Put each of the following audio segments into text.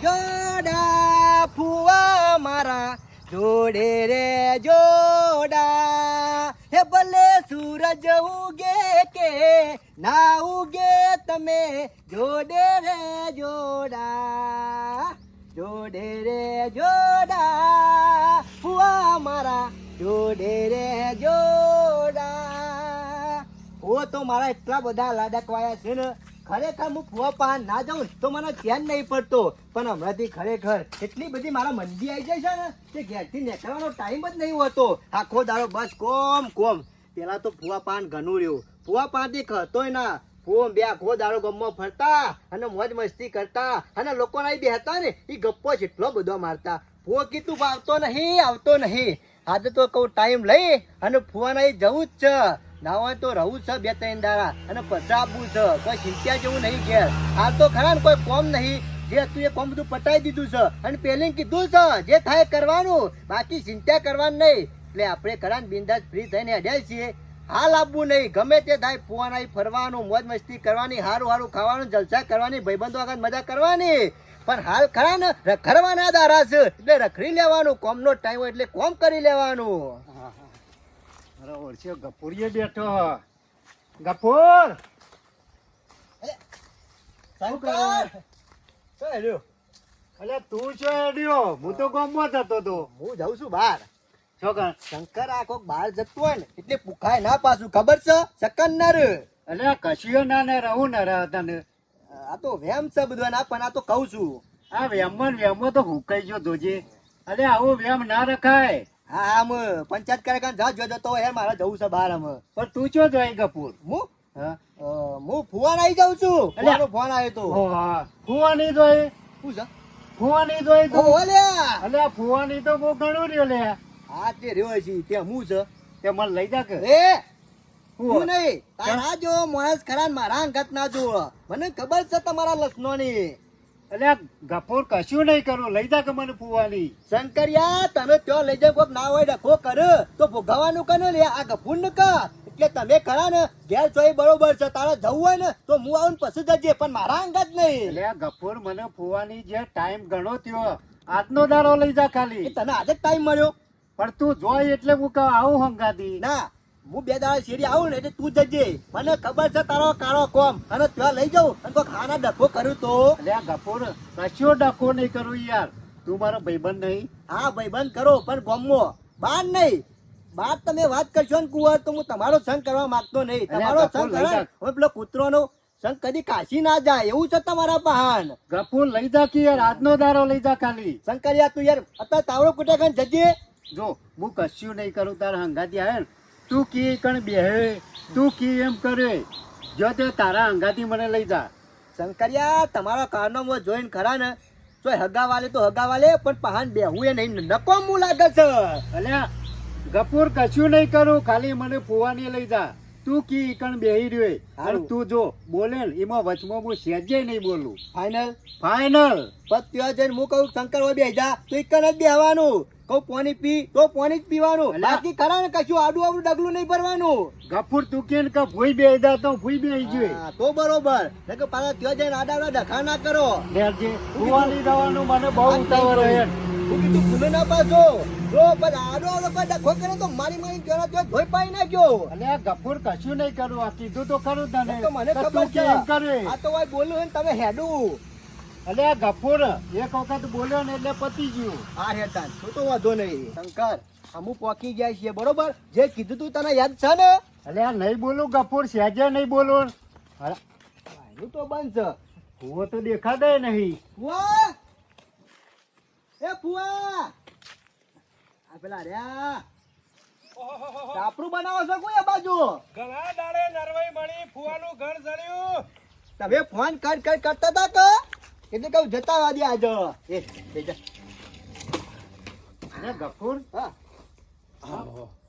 જોડા ફુવા મારા જોડે રે જોડા હે ભલે સૂરજ ઉગે કે ના ઉગે તમે જોડે રે જોડા જોડે રે જોડા ફુવા મારા જોડે રે જોડા ઓ તો મારા એટલા બધા લાડકવાયા છે ને ખરેખર હું ફુવા પાન ના જાઉં તો મને ધ્યાન નહીં પડતો પણ હમણાંથી ખરેખર એટલી બધી મારા મંદી આવી જાય છે ને કે ઘેરથી નીકળવાનો ટાઈમ જ નહીં હોતો આખો દાડો બસ કોમ કોમ પેલા તો ફુવા પાન ઘણું રહ્યું ફુવા પાનથી ખતોય ના ફોમ બે આખો દાડો ગમમાં ફરતા અને મોજ મસ્તી કરતા અને લોકો ના બેહતા ને એ ગપ્પો જેટલો બધો મારતા ફુવા કીધું આવતો નહીં આજે તો કહું ટાઈમ લઈ અને ફુવાના જવું જ છે નાવા તો રહું છે બે ત્રણ દાડા અને પછી આપવું છે કોઈ ચિંતા જેવું નહીં ઘેર હાલ તો ખરા ને કોઈ કોમ નહીં જે તું એ કોમ બધું પટાઈ દીધું છે અને પેલી કીધું છે જે થાય કરવાનું બાકી ચિંતા કરવાનું નહીં એટલે આપણે ખરા ને બિંદાસ ફ્રી થઈને અડ્યા છીએ હાલ આપવું નહીં ગમે તે થાય ફુવાના ફરવાનું મોજ મસ્તી કરવાની સારું સારું ખાવાનું જલસા કરવાની ભાઈબંધો આગળ મજા કરવાની પણ હાલ ખરા ને રખડવાના દારા છે એટલે રખડી લેવાનું કોમનો ટાઈમ હોય એટલે કોમ કરી લેવાનું અરે ઓળખ્યો ગફુરીએ બેઠો ગફુર અલે તું છો એડ્યો હું તો ગામમાં જતો તો હું જાઉં છું બહાર છોકરા શંકર આખો બહાર જતો હોય ને એટલે પુખાય ના પાછું ખબર છે શકનર અલે કશીઓ ના ને રહું ને રહતા ને આ તો વેમ છે બધું ના પણ આ તો કહું છું આ વેમમાં તો હુકાઈ ગયો જોજે અરે આવો વેમ ના રખાય હા આમ પંચાયત કાર્યક્રમ જા જો જતો હોય મારે જવું છે બહાર આમ પણ તું ચો જોઈ ગફુર હું હા હું ફુવાન આવી જાઉં છું ફુવાનો ફોન આવ્યો તો ફુવાની જોઈ શું છે ફુવાની જોઈ તું ઓલ્યા અલે ફુવાની તો બહુ ઘણું રહ્યો લે હા તે રહ્યો છે તે હું છે તે મને લઈ જા કે એ હું નહીં તારા જો મોણસ ખરા મારા અંગત ના જો મને ખબર છે તમારા લસનોની અલે ગફુર કશું નહીં કરું લઈ જા કે મને ફુવાની શંકરિયા તમે ત્યાં લઈ જાવ કોઈક ના હોય ડખો કર તો ભોગવવાનું કને લે આ ગફુર ન કા એટલે તમે ખરા ને ઘેર ચોઈ બરોબર છે તારે જવું હોય ને તો હું આવું પછી જજે પણ મારા અંગત નહીં એટલે ગફુર મને ફુવાની જે ટાઈમ ગણો થયો આજનો દારો લઈ જા ખાલી તને આજે જ ટાઈમ મળ્યો પણ તું જોઈ એટલે હું કહું આવું હંગાતી ના હું બે દાડા શેરી આવું ને એટલે તું જજે મને ખબર છે તારો કાળો કોમ અને ત્યાં લઈ જાઉં અને કોઈ ખાના ડખો કર્યું તો એટલે ગફુર કશો ડખો નહીં કરું યાર તું મારો ભાઈબંધ નહીં હા ભાઈ બંધ કરો પણ ગોમો બાર નહીં બાર તમે વાત કરશો ને કુંવર તો હું તમારો સંગ કરવા માંગતો નહીં તમારો સંગ કરે હવે પેલો કૂતરોનો સંગ કદી કાશી ના જાય એવું છે તમારા પહાન ગફુર લઈ જા કે યાર આજનો દારો લઈ જા ખાલી શંકરિયા તું યાર અત્યારે તાવડો કુટે કણ જજે જો હું કશું નહીં કરું તારા હંગાતી આવે ને તું કી કણ બેહે તું કી એમ કરે જો તે તારા હંગાતી મને લઈ જા શંકરિયા તમારા કારનામાં જોઈને ખરા ને તો હગાવાલે તો હગાવાલે પણ પહાન બેહું એ નહીં નકોમું લાગે છે અલ્યા ગફુર કશું નહીં કરું ખાલી મને ફુવાની લઈ જા તું કી કણ બેહી રહ્યો અને તું જો બોલે ને એમાં વચમાં હું સહેજે નહીં બોલું ફાઇનલ ફાઈનલ પણ ત્યાં જઈને હું કહું શંકર બે જા તો એક જ બેહવાનું કહું પાણી પી તો પાણી જ પીવાનું બાકી ખરા ને કશું આડું આવડું ડગલું નહીં ભરવાનું ગફુર તું કે ને કે ભૂઈ બેહી જા તો ભૂઈ બેહી જોઈએ તો બરોબર ને કે પાછા ત્યાં જઈને આડા ડખા ના કરો લેજે ફુવાની જવાનું મને બહુ ઉતાવળ રહે હું કીધું ભૂલે ના પાછો જો પણ આડો આવડો કોઈ ડખો કરે તો મારી કેવા ત્યાં ધોઈ પાઈ નાખ્યો અને આ ગફુર કશું નહીં કરું આ કીધું તો ખરું તને તો મને તો ખબર તું છે કેમ કરે આ તો ભાઈ બોલ્યું ને તમે હેડું અલે આ ગફુર એક વખત બોલ્યો ને એટલે પતી ગયું આ હેડતા તો તો વાંધો નહીં શંકર અમુક પોકી ગયા છીએ બરોબર જે કીધું તું તને યાદ છે ને અલે આ નહીં બોલું ગફુર સહેજે નહીં બોલું એનું તો બંધ છે ફુવો તો દેખાડે નહીં ફુવા એ ફુવા આ પેલા રહ્યા સાપરું બનાવો છો કોઈ આ બાજુ ઘણા દાડે નરવાઈ મળી ફુવાનું ઘર જડ્યું તમે ફોન કરતા હતા કે એટલે કહું જતા વાદી આજો એ બેજા અરે ગફુર હા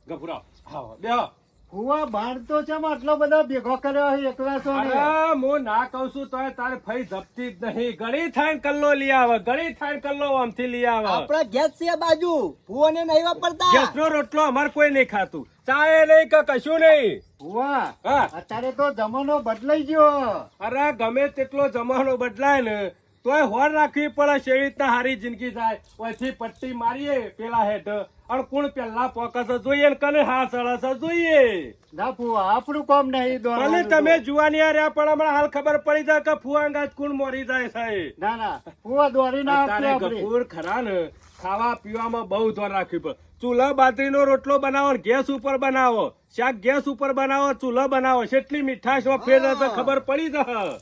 ગભરાવ હા બેહો ફુવા બાણ તો ચમ આટલો બધો ભેગો કર્યો છે એકલા છો ને અરે હું ના કહું છું તોય તારે ફઈ જપતી જ નહીં ઘણી થાય કલ્લો લઈ આવે ઘણી થાય કલ્લો આમથી લઈ આવે આપણા ગેસ છે બાજુ ફુવાને નહીં વાપરતા ગેસનો રોટલો અમાર કોઈ નહીં ખાતું ચાય નહીં કે કશું નહીં ફુવા હા અત્યારે તો જમાનો બદલાઈ ગયો અરે ગમે તેટલો જમાનો બદલાય ને તોય હોર રાખવી પડે છે, એવી રીતના હારી જિંદગી જાય. ઓયથી પટ્ટી મારીએ પેલા હેઠ અને કોણ પેલા પોકસ જોઈએ ને કને હા સળસ જોઈએ. ના ફુવા આપણું કામ નહીં ભલે દોડવાનું તમે તો. જુવાની રહ્યા પણ હમણાં હાલ ખબર પડી જાય કે ફુવાંગાજ કોણ મોરી જાય છે. ના ના ફુવા દોડી ના તારે આપજો આપણે. ગફુર ખરા ને ખાવા પીવામાં બહુ ધ્યાન રાખવી પડે. ચૂલા બાજરીનો રોટલો બનાવો ને ગેસ ઉપર બનાવો, શાક ગેસ ઉપર બનાવો, ચૂલો બનાવો, કેટલી મીઠાશમાં ફેર હશે ખબર પડી જશે.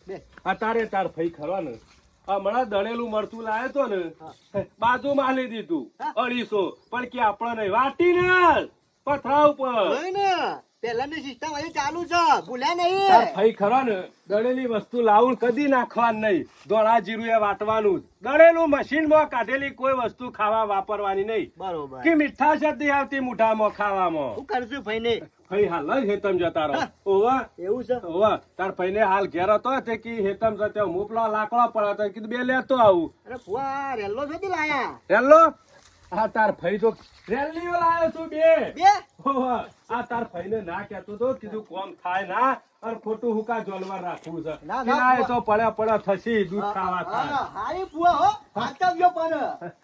બે. આ તારે તાર ફઈ ખરો ને હમણાં દળેલું મરચું લાયો તો ને બાજુમાં લઈ દીધું 250, પણ કે આપણે નહીં વાટીને પથરા ઉપર. જોયું ને પહેલાની સિસ્ટમ હજી ચાલુ છે, ભૂલ્યા તાર નહીં. ફઈ ખરો ને દળેલી વસ્તુ લાવું કદી નાખવાનું નહીં, ધોળા જીરું એ વાટવાનું જ. દળેલું મશીનમાં કાઢેલી કોઈ વસ્તુ ખાવા વાપરવાની નહીં, બરોબર. કે મીઠાશ જ નહીં આવતી મોઢામાં ખાવામાં. શું કરશું ભાઈ ને? ફઈ હાલ જ હેતમ જતા રહો. ઓવા એવું છે? ઓવા તાર ફઈને હાલ ઘેર હતો તે કી હેતમ જતે મોપલા લાકડા પડ્યા તો કીધું બે લેતો આવું. અરે ફુવા રેલ્લો છોથી લાયા? હેલો આ તાર ફઈ તો રેલીઓ લાયો છું બે. બે? ઓવા આ તાર ફઈને ના કહેતો તો કીધું કોમ થાય ના અને ખોટું હુકા જોલવા રાખવું છે. ના, ના, કીધા એ તો પડ્યા થશી દૂધ ખાવા થાય. હારી ફુવા હો, સાચવજો પણ.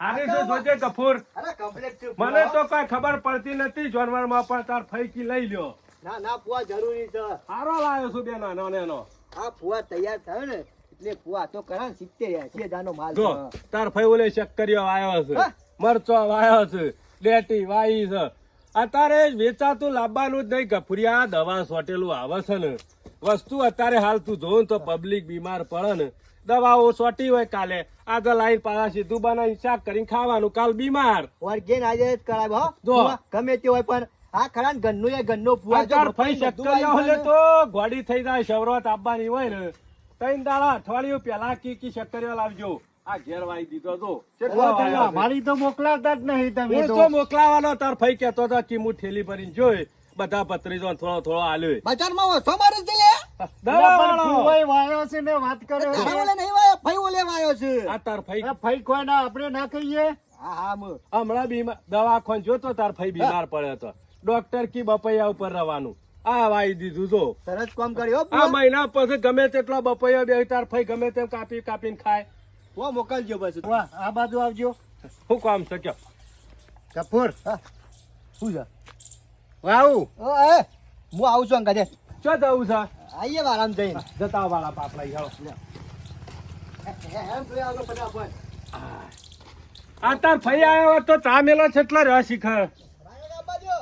આને શું જોજે ગફુર, અરે complete છે ફુવા. મને તો કઈ ખબર પડતી નથી જાનવરમાં પણ તાર ફઈકી લઈ લ્યો. ના ના ફુવા જરૂરી છે. હારો લાયો છું બે નાનો નેનો. આ ફુવા તૈયાર થયો ને એટલે ફુવા તો કરા ને 70-80 નો માલ જો છે. તાર ફઈ ઓલે શક્કરિયો વાયો છે, હા? મરચો વાયો છે, ડેટી વાઈ છે. અત્યારે વેચાતું લાવવાનું જ નહીં ગફુરિયા, દવા સોટેલું આવે છે ને વસ્તુ. અત્યારે હાલ તું જોઉં તો પબ્લિક બીમાર પડે ને, દવાઓ સોટી હોય કાલે આગળ લાઈન પાછા સીધું બનાવી શાક કરીને ખાવાનું, કાલ બીમાર. ઓર્ગેન આજે જ કરાવે હો જો. ફુવા, ગમે તે હોય પણ આ ખરા ને ઘરનું એ ઘરનો ફુવા. જો તાર ફઈ બધું શક્કરિયો આવી હલે જાય તો ઘોડી થઈ જાય. શરૂઆત આપવાની હોય ને 3 દાડા અઠવાડિયું પેલા કી શક્કરિયો લાવજો. આ ઘેર વાઈ દીધો તો કેટલો તમે વાયો છે. અમારી તો મોકલાવતા જ નહીં તમે હું તો. તો મોકલાવાનો. તાર ફઈ કહેતો હતો કે હું ઠેલી ભરીને જોઈ બધા પત્રીજો થોડો થોડો આલ્યો. બજારમાં ઓછો મારે છે લે. દવા ના, પણ વાળો. ફુવાય વાયો છે ને વાત કરે છે. તારા ઓલે નહીં વાયો, ભાઈ ઓલે વાયો છે. આ તાર ફઈ આ ફઈ કોઈ ના આપણે ના કહીએ. હા હા મુ. હમણાં બીમાર દવાખાન જોતો તાર ફઈ બીમાર પડ્યો હતો. ડોક્ટર કી બપૈયા ઉપર રવાનું. આ વાઈ દીધું જો. સરસ કામ કર્યો આ મહિના પછી ગમે તેટલો બપૈયો બે તાર ફઈ ગમે તેમ કાપી કાપીને ખાય. ફુવા મોકલજો બસ. ફુવા, આ બાજુ આવજો. શું કામ છે કયો? કપૂર શું છે? વાવ ઓ એ હું આવું છું અંકા દે. ચો જવું છે? આઈએ આરામ જઈને. જતા વાળા પાપડા ઈ હાલો. એમ તો આગળ ફટાફટ. આ તાર ફઈ આવ્યો હોત તો ચા મેલો છે એટલો રહ્યો શીખર. રાયડા બાજુ.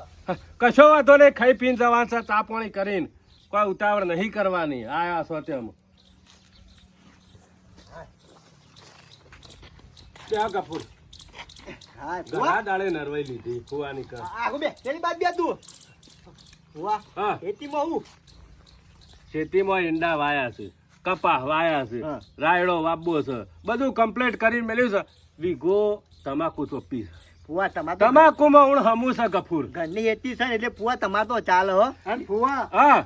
કશો વાંધો નહીં, ખાઈ પીને જવાનું છે, ચા પાણી કરીને કોઈ ઉતાવળ નહીં કરવાની. આયા છો તેમ ત્યાં કપૂર હા ઘણા ફુવા. દાડે નરવાઈ લીધી ફુવાની કર. આગળ બે. તેની બાદ બે તું. ફુવા હા ખેતીમાં હું. ખેતીમાં ઈંડા વાયા છે, કપા વાયા છે, હા. રાયડો વાબો છે, બધું કમ્પ્લીટ કરીને મેલ્યું છે. વીઘો તમાકુ ચોપી છે. ફુવા તમારે તો તમાકુમાં હું હમું છે ગફુર. ઘરની ખેતી છે ને એટલે ફુવા તમારે તો ચાલે હો. અને ફુવા હા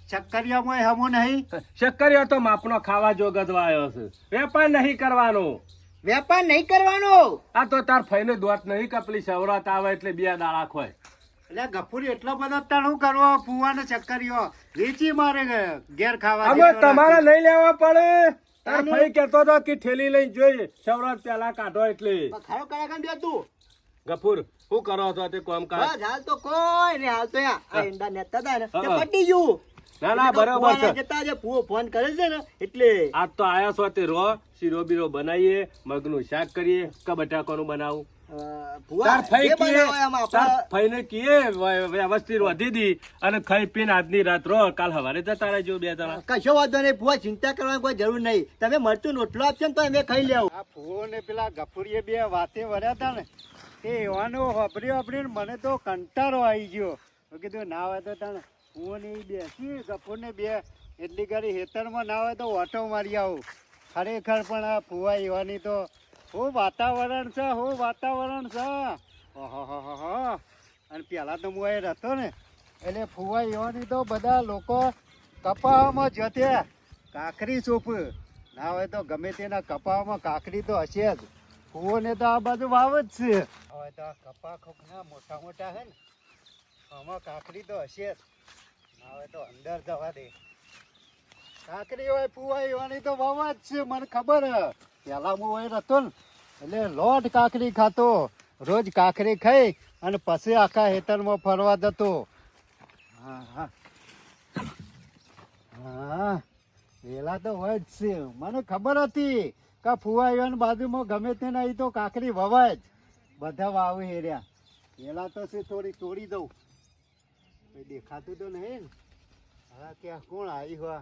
ચક્કરિયામાં હમો નહીં. શક્કરિયો તો માપનો ખાવા જો ગજવાયો છે, વેપાર નહીં કરવાનો. વેપાર નહીં કરવાનો. આ તો તાર ફઈને દોત નહીં કપલી સવરાત આવે એટલે 2 દાડા ખોય. એટલે ગફુર એટલો બધો તણું કરવો ફુવા ને ચક્કરિયો વેચી મારે ઘેર ખાવા અમે જેટલો તમારે રાખે. નહીં લેવા પડે. તાર તાનું? ફઈ કહેતો હતો કે ઠેલી લઈને જોઈએ સવરાત પેલા કાઢો એટલે. ખારો કરા કામ બે તું. ગફુર શું કરો છો તે કોમ કાજ? બસ હાલ તો કોઈ ને હાલ તો આ ઈંડા નેતા હતા ને તે હા. પટી ગયું. ના ના બરાબર ફુવાના છે. જતા જે ફુવો ફોન કરે છે ને એટલે આજ તો આયા છો તે રો શીરો બીરો બનાવીએ, મગનું શાક કરીએ કે બટાકાનું બનાવું. ફુવા તાર ફઈ જે કીએ બનાવો એમ તાર આપણે ફઈને કીએ વ્યવસ્થિત વધી દી અને ખાઈ પીને આજની રાત રહો, કાલ સવારે જતા રહેજો 2 જણા. કશો વાંધો નહીં ફુવા, ચિંતા કરવાની કોઈ જરૂર નહીં. તમે મરચું રોટલો આપશો ને તો અમે ખાઈ લેવું. આ ફુવો ને પેલા ગફુરીએ બે વાતે વર્યા હતા ને તે એવાનો વાપરી મને તો કંટાળો આવી ગયો. મેં કીધું ના હોય તો તને ફુવો ને ઈ બેસી ગફુર ને બે એટલી ઘડી હેતરમાં ના હોય તો ઓટો મારી આવું. ખરેખર પણ આ ફુવા એવાની તો હું વાતાવરણ છે, હું વાતાવરણ છે. ઓહો. અને પેલા તો હું અહીં રહેતો ને એટલે ફુવા એવાની તો બધા લોકો કપાવામાં જતે કાકરી સોપ ના હોય તો ગમે તેના કપાવામાં કાકડી તો હશે જ. ફુવોને તો આ બાજુ વાવ જ છે. હવે તો આ કપા ખોખના મોટા મોટા છે ને આમાં કાકડી તો હશે જ. ના હોય તો અંદર જવા દે. કાકરી હોય ફુવા એવાની તો વાવા જ છે મને ખબર હે. પેલા હું હોય હતો ને એટલે લોટ કાકરી ખાતો, રોજ કાકરી ખાઈ અને પછી આખા હેતરમાં ફરવા જતો. હા હા હા પેલા તો હોય જ છે. મને ખબર હતી કે ફુવા એવાની બાજુમાં ગમે તે નહીં તો કાકરી વવાય જ. બધા વાવે હેર્યા. પેલા તો છે થોડી તોડી દઉં. કઈ દેખાતું તો નહીં ને. હા ક્યાં કોણ આવી હોય?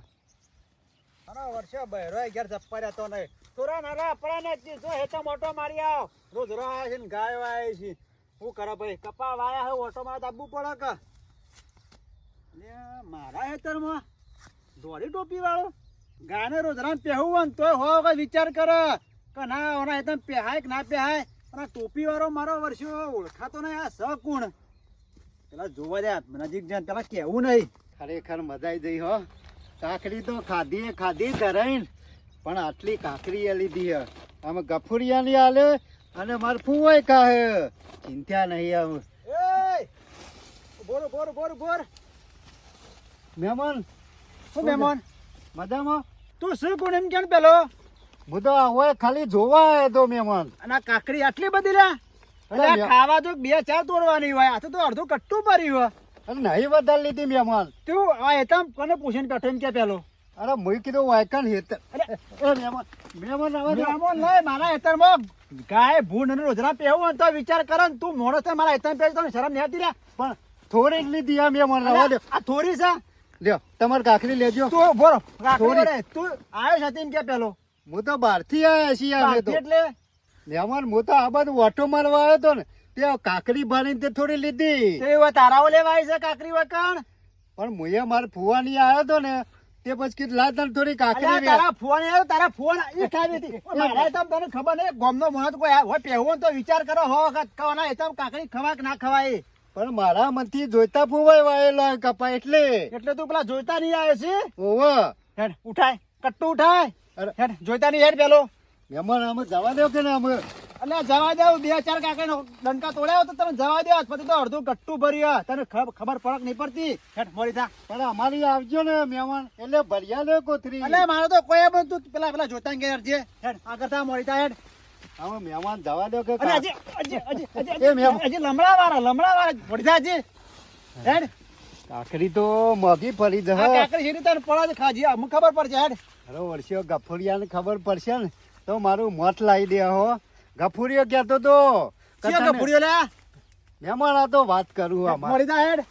અરે વર્ષે બહેરો ઘેર જપ્પા રહેતો નહીં. તુરા નાના આપણા ને જો હેઠા મોટો મારી આવ. રોજ આવ્યા છે ને ગાયો આવે છે. શું કરે ભાઈ? કપા વાયા હે ઓટો માં દાબવું પડે કે? મારા હેતરમાં દોરી ટોપી વાળો ગાને રોજ રામ પહેવું હોય ને તોય હો વખત વિચાર કરે કે ના ઓના હેતર પહેહાય કે ના પહેહાય. પણ આ ટોપી વાળો મારો વર્ષો ઓળખાતો નહીં. આ સ કોણ? પેલા જોવા દે નજીક જાય પેલા કેવું નહીં. ખરેખર મજા આવી જઈ હો. કાકડી તો ખાધી ધરાઈને પણ આટલી કાકરી એ લીધી હે. આમાં ગફુરિયાની આલે અને મારે ફૂવાય કાહે. ચિંતા નહીં આમ. એ બોર બોર બોર બોર મહેમાન શું મહેમાન? મજામાં? તું શું કોણ એમ કેમ પેલો? હું તો હોય ખાલી જોવા આવ્યો તો મહેમાન. અને આ કાકડી આટલી બધી લે? અરે અરે આ ખાવા તો 2-4 તોડવાની હોય. આ તો અડધું કટ્ટું ભર્યું હોય. અરે નહીં વધારે લીધી મહેમાન. તું આ હેતમ કોને પૂછીને બેઠો એમ કે પેલો? અરે મુઈ કીધું વાયકન હેત. એ મહેમાન આવે ને. મહેમાન લઈ મારા હેતરમાં ગાય ભૂંડ અને રોજના પહેવું હોય તો વિચાર કરે ને. તું મોણસ છે મારા હેતમ પહેરી તો શરમ નહીં આવતી લે? પણ થોડીક લીધી આ મહેમાન. રવા દો. આ થોડી છે. લ્યો તમારે કાકરી લેજો. તું બોરો થોડી. તું આવ્યો છે એમ કે પેલો? હું તો બહારથી આવ્યા છીએ અમે તો. એટલે મહેમાન હું તો આ બાજુ ઓટો મારવા આવ્યો તો ને તે કાકરી ભરીને તે થોડી લીધી. તે એવા તારાઓ લેવા આવી છે કાકરી વકણ? પણ મુએ મારે ફુવાની આવ્યો તો ને તે પછી કીધું લા તને થોડી કાકરી અલ્યા તારા ફોન આવ્યો. તારા ફોન એ ખાવી હતી. મારા હેતમ તને ખબર નહીં ગામનો મોણસ કોઈ હોય પહેવું હોય તો વિચાર કરો હો વખત કોના હેતમ કાકડી ખવાય કે ના ખવાય. પણ મારા મનથી જોઈતા ફુવાય વાયેલો કપા એટલે. એટલે તું પેલા જોઈતા નહીં આવ્યો છે? ઓવો હેડ ઉઠાય કટ્ટુ ઉઠાય. અરે હેડ જોઈતા નહીં હેડ પેલો. મહેમાન અમે જવા દો કે ને અમે. એટલે જવા દેવ 2-4 કાકાનો ડંકા તોડ્યા તો તમે જવા દો. પછી તો અડધું કટ્ટુ ભર્યું. તને ખબર પડક નહીં પડતી. હેડ મોડી થા. પણ અમારી આવજો ને મહેમાન એટલે ભર્યા લે કોથરી. એટલે મારે તો કોઈ એમ તું પેલા જોતા ઘેર છે. હેડ આગળ થા મોડી થા. હેડ હવે મહેમાન જવા દો કે અરે હજી એ મેમ. લમડા વાળા મોડી થા હજી. હેડ કાકરી તો મોઘી પડી આ જશે. કાકડી સીધી તને પડા ખાજી અમને ખબર પડશે. હેડ અરે વર્ષીઓ ગફુરિયાને ખબર પડશે ને તો મારું મત લાવી દે હો. ગફુરિયો કહેતો તો ચિયો કપૂરીઓ લે? મહેમાન આ તો વાત કરું આમાં. મોડી થા. હેડ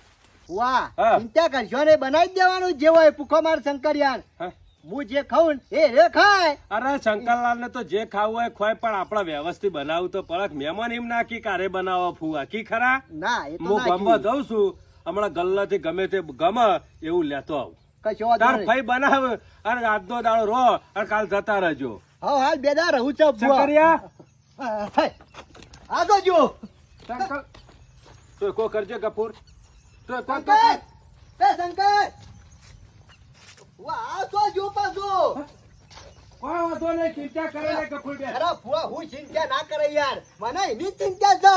વાહ હા. ચિંતા કરશો ને બનાવી જ દેવાનું જે હોય ભૂખો માર શંકરિયાન. હા. હું જે ખાઉં ને એ રે ખાય. અરે શંકરલાલ ને તો જે ખાવું હોય ખોય પણ આપડે વ્યવસ્થિત બનાવું તો પડે. મહેમાન એમ નાખી કારે બનાવો ફુવા કી ખરા? ના એ તો હું ના ગમવા કીધું. જઉં છું હમણાં ગલ્લાથી ગમે તે ગમે એવું લેતો આવું. કશો વાંધો તાર નહીં. ફઈ બનાવ અને આજનો દાડો રો અને કાલ જતા રહેજો. હા હાલ બેદા રહું છું બુઆ. શંકરિયા હે, આ તો જો શંકર તો કો કરજે કપૂર તો શંકર એ શંકર વાહ આ તો જો પાછો. કોઈ વાંધો નહીં ચિંતા કરે ને કપૂર બે અરે બુઆ હું ચિંતા ના કરે યાર. મને એની ચિંતા છે.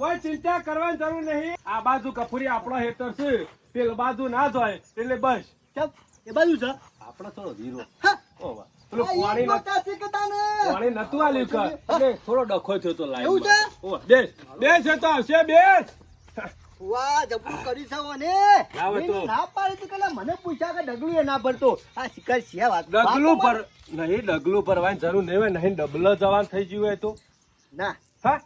કોઈ ચિંતા કરવાની જરૂર નહીં. આ બાજુ કપૂરી આપણો હેતર છે પેલ બાજુ ના જોય એટલે બસ ચપ એ બાજુ છે. આપણો થોડો ધીરો હા, ઓ વાહ. પેલું આ પાણી એક મોટા શીખતા ને. પાણી નતું આલ્યું કે એટલે થોડો ડખો થયો તો લાઈન એવું છે? બેસ છે તો આવશે બેસ. વાહ જબરું કરી છે ને. લાવે તો. મેં ના પાડી હતી કે મને પૂછ્યા કે ડગલું એ ના પડતો. આ શિકાર છે વાત. ડગલું વાતો પર નહીં ડગલું પરવાની જરૂર નહીં હોય નહીં ડબલ જવાન થઈ ગયું હોય તો ના હા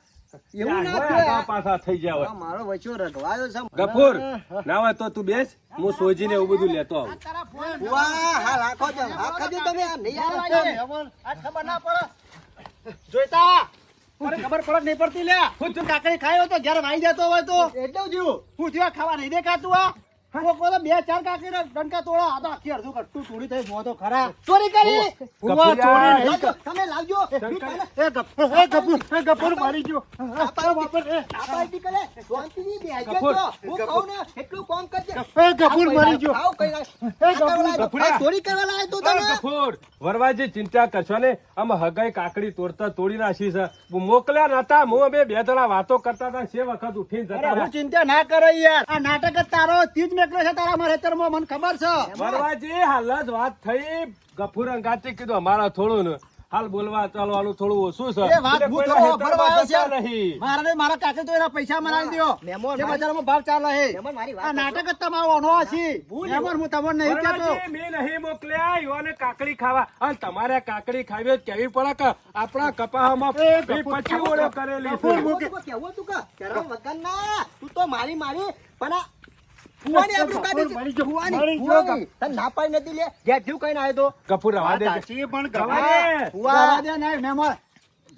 એવું ના આગળ થાય. આગળ પાછા થઈ ગયા હોય. આ મારો વચ્ચો રઢવાયો છે. ગફુર ના હોય તો તું બેસ હું સોજીને એવું બધું લેતો આવું. તારા ફોન વાહ હા રાખો છો. રાખો છો તમે. આ નહીં આવે. મહેમાન આ ખબર ના પડે. જોઈતા અરે ખબર પડે નહીં પડતી લે. હું તું કાકડી ખાયો તો ઘેર વાઈ જતો હોય તો એટલું જ્યું. હું ત્યાં ખાવા નહીં દેખાતું. આ કોકો તો 2-4 કાકડી ડંકા તોડા. આ તો આખી અડધું કટ્ટું તોડી થઈ જો તો ખરા. ચોરી કરી. ભૂવા ચોરી નહીં લાવજો, તમે લાવજો. એ ગફુર મારી ગયો. આ પાર્ટી કરે. શાંતિથી બેસજો કપૂર, તો. હું કહું ને એટલું કામ કરજે. એ ગફુર મારી ગયો. આવ કઈ ગફુરા. ચોરી કરવા લાવ્યો તું અરે તમે. ગફુર વરવાજી ચિંતા કરશો ને આમાં હગાઈ કાકડી તોડી નાખી છે મોકલ્યા નતા હું બે જણા વાતો કરતા હતા તે વખત ઉઠીને અરે જતા હું રહ્યા. ચિંતા ના કરે યાર. આ નાટક જ તારો તીજ એકલો છે તારા મારા ખેતરમાં, મને ખબર છે. વરવાજી હાલ જ વાત થઈ ગફુર અંગાતે કીધું અમારા થોડું ને હાલ બોલવા ચાલવાનું થોડું ઓછું છે એ વાત એટલે હું કોઈના તો ફરવા હેતરમાં આવ્યો જતા છે. નહીં. મારા ને મારા કાકે તો એના પૈસા મનાવી દ્યો. મહેમાન, જે બજારમાં ભાવ ચાલે છે. મહેમાન, મારી વાત આ સાંભળો. નાટક જ તમારો ઓનો હશે. મહેમાન, હું તમને નહીં કહેતો. વરવાજી, મેં નહીં મોકલ્યા ઈવોને કાકડી ખાવા અને તમારે કાકડી ખાવી હોય તો કેવી પડે કે આપણા કપાહમાં એ બી ગફુર, 25 ઓળો કરેલી છે. ગફુર, કેવું હતું, કેવું હતું કે? શરમ વગરના. તું તો મારી પણ આ ફુવાની આબરૂ કાઢી છે. મળી ગયો, ફુવાની, મળી ગયો. ફુવાની. તને ના પાડી નથી લે. ઘેર જેવું કઈને આવ્યો તો. ગફુર રવા વાત દેજે. સાચી, પણ રવા ગફુર, દે. ફુવા. જવા દે નહીં, મહેમાન.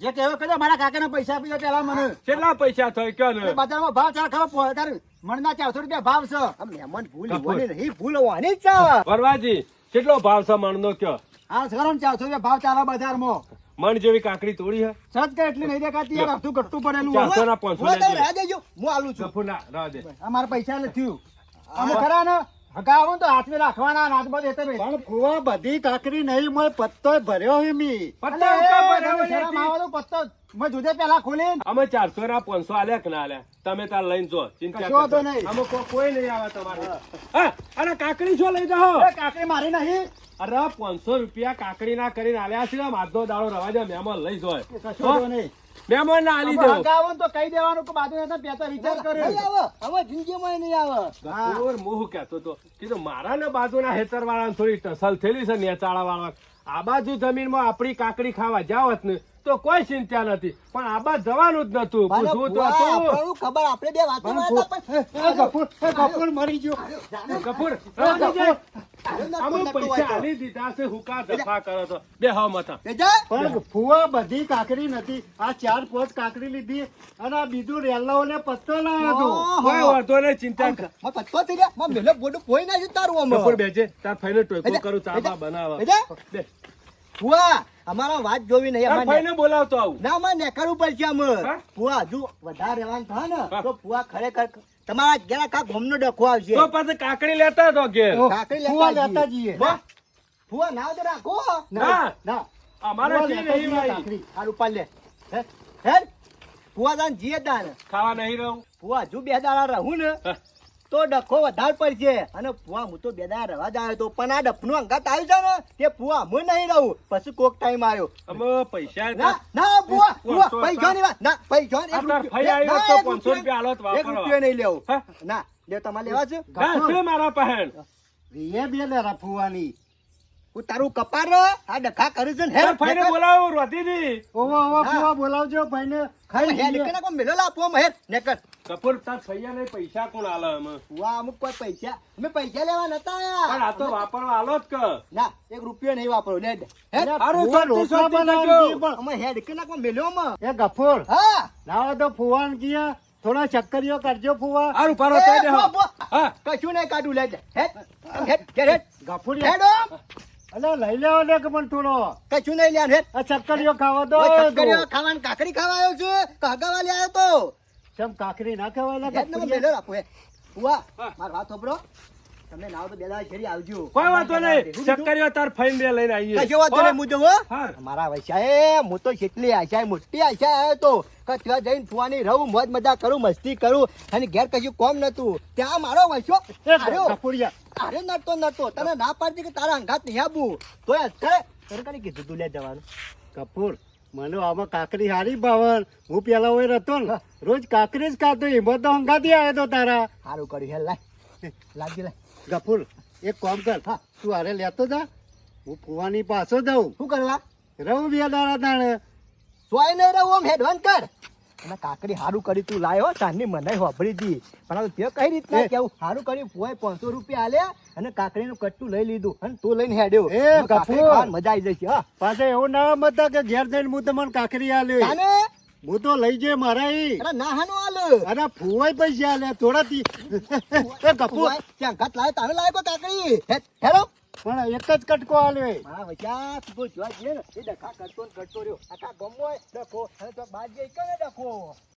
જે કહેવું કહી દે, મારા કાકાને પૈસા આપી દે પેલા મને. કેટલા પૈસા થાય કયો ને બજારમાં ભાવ ચાલે ખબર તારે મણના 400 રૂપિયા ભાવ છે. આ મહેમાન ભૂલ ગફુર. હોવાની નહીં, ભૂલ હોવાની જ છે. વરવાજી કેટલો ભાવ છે મણનો કયો હા સર 400 રૂપિયા ભાવ ચાલે બજારમાં. મણ જેવી કાકડી તોડી હે સજ કે એટલી નહીં દેખાતી યાર, હફતું ઘટતું પડેલું હોય. 400 ના 500 ફુવા, તમે લેજે. રાહ દેજો. હું આલું છું. ગફુર ના રવા દે. આ મારા પૈસા એટલે થયું. અમે ખરા ને હગા આવો ને તો હાથમાં રાખવાના, હાથમાં દેતે ભાઈ. પણ ફુવા બધી કાકરી નહીં મળે, પત્તોય ભર્યો હે મી. પત્તા એ, ઉપર તમે ભરાવા શરમ નથી. આવો તો પત્તો મેં જુદે પેલા ખોલીને અમે 400 ના 500 આલ્યા કે ના આલ્યા તમે તાર લઈને જો ચિંતા કશો વાંધો કરશો. નહીં. અમે કોઈ નહીં આવે તમારે હા અને કાકડી શું લઈ જાઓ એ કાકડી મારી નહીં. અરે 500 રૂપિયા કાકડી ના કરીને આલ્યા છે માધો દાડો રવા દે મહેમાન લઈ જોય કશો વાંધો નહીં. મહેમાન ના આલી હવે દેવો હગા આવો ને તો કહી દેવાનું કે બાજુ હતા પેસા વિચાર કર્યો. નહીં આવે. હવે જિંદગીમાં નહીં આવે. ગફુર મોહ કહેતો તો કીધું મારા ને બાજુના હેતર વાળા થોડી ટસલ થયેલી છે નેચાળા વાળા આ બાજુ જમીનમાં આપણી કાકડી ખાવા જાવત ને તો કોઈ ચિંતા નથી પણ આ બાજુ જવાનું જ નતું મારા પૂછવું તો ફુવા, હતું આપણું ખબર આપણે બે વાતો પણ કરતા પણ- એ ગફુર મરી ગયો. ગફુર રવા દેજે. અમે પૈસા આલી દીધા છે હુકા દફા કરો તો બે હાવ મથા બેજા? પણ ફુવા બધી કાકરી નથી, આ 4-5 કાકરી લીધી અને આ બીજું રેલાઓને પત્તો લાવ્યો હતો. ઓહો. કોઈ વાંધો નહીં ચિંતા કર માં પત્તો થઈ ગયા. માં મેલો બોડું કોઈ ના છે તારું આમાં. ગફુર બેજે તાર ફઈને ટોયકો બેજા, કરું તાબા બનાવા બેજા? બે ફુવા, અમારા વાત જોવી નહીં. તાર અમારે ફઈને બોલાવતો આવું ના માં નેકરવું પડશે અમે. હા? ફુવા હજુ વધારે રહેવાનું થાય ને હા. તો ફુવા ખરેખર તમારા ઘેર કા ગોમનો ડખો આવશે. તો પછી કાકડી લેતા તો ઘેર ઓહ, કાકડી ફુવા લેતા લેતા જઈએ. જઈએ. વાહ. ફુવા ના દે રાખો. ના ના, અમારે ફુવા જી લેતા નહીં જઈએ ભાઈ કાકરી. હારું પાડ લે. હે ફુવા દાન જીએ દાન. ખાવા નહીં રહું ફુવા હજુ 2 દાડા રહું ને હા. તો ડખો વધારે પડશે. અને ફુવા હું તો 2 દાડા રહેવા જ આવ્યો તો પણ આ ડફનું અંગાત આવ્યું છે ને તે ફુવા હું નહીં રહું. પછી કોક ટાઈમ આવ્યો. અમે પૈસા ના ના ફુવા, ફુવા, 500 પૈસાની વાત ના, પૈસાની એક આ તાર રૂપિયો. ફઈ આવ્યો ના, તો એક 500 રૂપિયા આલો તો એક વાપરવા. રૂપિયો નહીં લેવું. હા? ના લે, તમારે લેવા છે? ના છે મારા પહેણ રીએ બે લેરા ફુવાની. હું તારું કપાર આ ડખા કરે છે ને તાર હેડ ફઈને બોલાવો રોતીજી ઓવો ઓવો હા. ફુવા બોલાવજો ભાઈને. હેડ ખાઈ કે ના કોઈ મેલો લાપો હેડ નેકર. કપૂર તાર ફૈયા નહીં પૈસા કોણ આલે અમે ફુવા અમુક કોઈ પૈસા અમે પૈસા લેવા નતા પણ આયા. આ તો વાપરવા આલો જ કે ના એક રૂપિયો નહીં વાપરો લે હેડ. હારું, ફુવા શાંતિ, રોટલા શાંતિ બનાવી કરજો. દઈએ પણ. અમે હેડ કે ના કોઈ મેલ્યો માં. એ ગફુર હા લાવો તો ફુવાન કીયા થોડા ચક્કરીઓ કરજો ફુવા. હારું પારો એ, થઈ દે ફુવા, ફુવા. હા કશું નહીં કાઢું લે હેડ હેડ હેડ હેડ ગફુર હેડ અલે લઈ લેવો લે કે પણ થોડો કશું નહીં લ્યા હેડ. આ ચક્કરીઓ ખાવા દો. ઓય ચક્કરીઓ ખાવાનું કાકડી ખાવા આવ્યો છું કાગા વાલી આવ્યો તો. કેમ કાકરી ના ખવાય લે હેડ ને ગફુરિયા? મેલો રાખો હેડ. ફુવા હા. માર વાત સાંભળો. તમે નાવ તો 2 દાડા ઘેરી આવજો. કોઈ વાંધો નહીં ચક્કરીઓ તાર ફઈને બે લઈને આવીએ કશો વાંધો નહીં, હું જોવો. હા મારા વૈશાએ હું તો કેટલી આશા મોટી આશા આવ્યો તો કે ત્યાં જઈને ફુવાની રહું મોજ મજા કરું મસ્તી કરું અને ઘેર કશું કોમ નતું ત્યાં મારો વૈશો એ આવ્યો. ગફુરિયા અરે નડતો તને ના પાડતી કે તારા અંગાત નહીં આવું તોય અત્યારે તને કઈ કીધું તું લે જવાનું. કપૂર મને આમાં કાકરી હારી ભાવન. હું પેલા હોય હતો ને રોજ કાકરી જ ખાતો એમાં તો હંગાથી આવ્યો તો તારા. સારું કર્યું હેલ લાય લાગી લાય. ગફુર એક કામ કર હા. તું હારે લેતો જા હું ફુવાની પાછો જાઉં શું કરવા રહું 2 દાડા તાણે. સોય નહીં રહું આમ હેડવાન કર. અને કાકડી સારું કરી તું લાયો સાંજની મને વાપરી દી પણ હવે તે કઈ રીતના એ. કેવું સારું કર્યું ફોય 500 રૂપિયા આલ્યા અને કાકડીનું કટ્ટું લઈ લીધું અને તું લઈને હેડ્યો. એ, હવે કાકડી ગફુર. ખાવાની મજા આવી જશે હા. પાછા એવું ના મતા કે ઘેર જઈને હું તમને કાકરી આલ્યો. તાને હું તો લઈ જઈ મારા ઈ. અરે ના હાનું આલ. અને ફુવાય પૈસા આલ્યા થોડાથી. એ ગફુર ત્યાં ઘાત લાયો તાને લાયો કોઈ કાકડી હેડો. પણ એક જ કટકો આલ્યો એ. મારા વચ્ચા તું તો જોવા જઈએ ને એ ડખા કરતો ને કરતો રહ્યો આખા ગમો ડખો અને તો બાદ જઈ કે ડખો